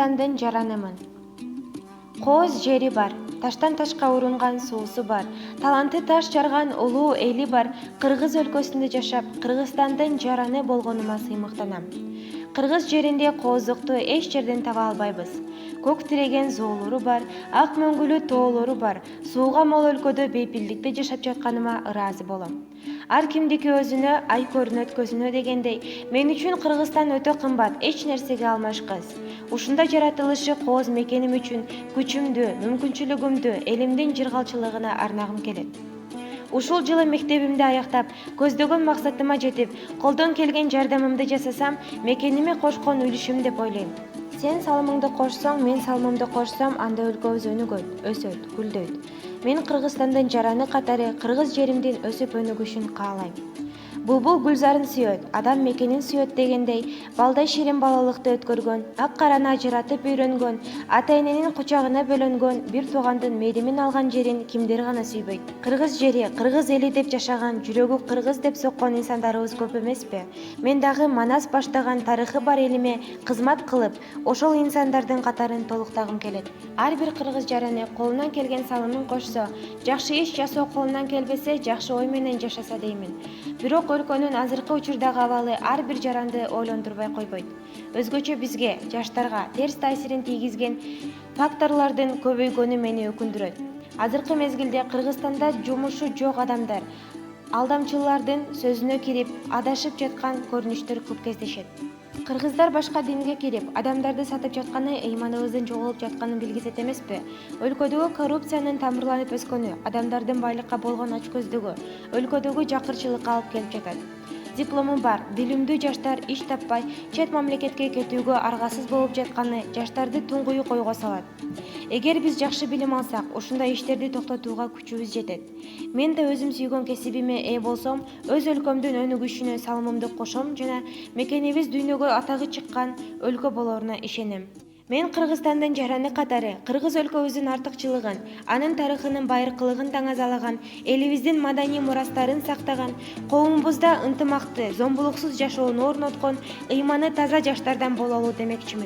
Кыргызстандын жаранымын. Кооз жери бар, таштан ташка урунган суусу бар, таланты таш жарган улуу эли бар. Кыргыз өлкөсүндө жашап, Кыргызстандын жараны болгонума сыймыктанам. Кыргыз жеринде кооздукту эч жерден таба албайбыз. Көк тиреген зоолору бар, ак мөңгүлүү тоолору бар. Сууга мол өлкөдө бейпилдикте жашап жатканыма ыраазы болом. Ар кимдики өзүнө, ай көрүнөт көзүнө дегендей, мен үчүн Кыргызстан өтө кымбат, эч нерсеге алмашкыс. Ушунда жаратылышы кооз мекеним үчүн күчүмдү, мүмкүнчүлүгүмдү элимдин жыргалчылыгына арнагым келет. Ушул жылы мектебимди аяктап, көздөгөн максатыма жетип, колдон келген жардамымды жасасам, мекениме кошкон үлүшүм деп ойлойм. Сен салымыңды кошсоң, мен салымымды кошсом, анда өлкөбүз өнүгөт, өсөт, гүлдөйт. Мен Кыргызстандын жараны катары кыргыз жеримдин өсүп өнүгүшүн каалайм. Булбул гүлзарын сүйөт, адам мекенин сүйөт дегендей, балдай ширин балалыкты өткөргөн, ак караны ажыратып үйрөнгөн, ата-эненин кучагына бөлөнгөн, бир туугандын мээримин алган жерин кимдер гана сүйбөйт. Кыргыз жери, кыргыз эли деп жашаган, жүрөгү кыргыз деп соккон инсандарыбыз көп эмеспи? Мен дагы манас баштаган тарыхы бар элиме кызмат кылып, ошол инсандардын катарын толуктагым келет. Ар бир кыргыз жараны колунан келген салымын кошсо, жакшы иш жасоо колунан келбесе, жакшы ой менен жашаса деймин. Бирок өлкөнүн азыркы учурдагы абалы ар бир жаранды ойлондурбай койбойт. Өзгөчө бизге, жаштарга терс таасирин тийгизген факторлордун көбөйгөнү мени өкүндүрөт. Азыркы мезгилде Кыргызстанда жумушу жок адамдар, алдамчылардын сөзүнө кирип, адашып жаткан көрүнүштөр көп кездешет. Кыргыздар башка динге кирип, адамдарды сатып жатканы ыйманыбыздын жоголуп жатканын билгизет эмеспи? Өлкөдөгү коррупциянын тамырланып өскөнү, адамдардын байлыкка болгон ачкөздүгү өлкөдөгү жакырчылыкка алып келип жатат. Диплому бар, билимдүү жаштар иш таппай, чет мамлекетке кетүүгө аргасыз болуп жатканы жаштарды туңгуюк ойго салат. Эгер биз жакшы билим алсак, ушундай иштерди токтотууга күчүбүз жетет. Мен да өзүм сүйгөн кесибиме ээ болсом, өз өлкөмдүн өнүгүшүнө салымымды кошом жана мекенибиз дүйнөгө атагы чыккан өлкө болоруна ишенем. Мен Кыргызстандын жараны катары кыргыз өлкөбүздүн артыкчылыгын, анын тарыхынын байыркылыгын таңазалаган, элибиздин маданий мурастарын сактаган, коомубузда ынтымакты, зомбулуксуз жашоону орноткон, ыйманы таза жаштардан бололу демекчимин.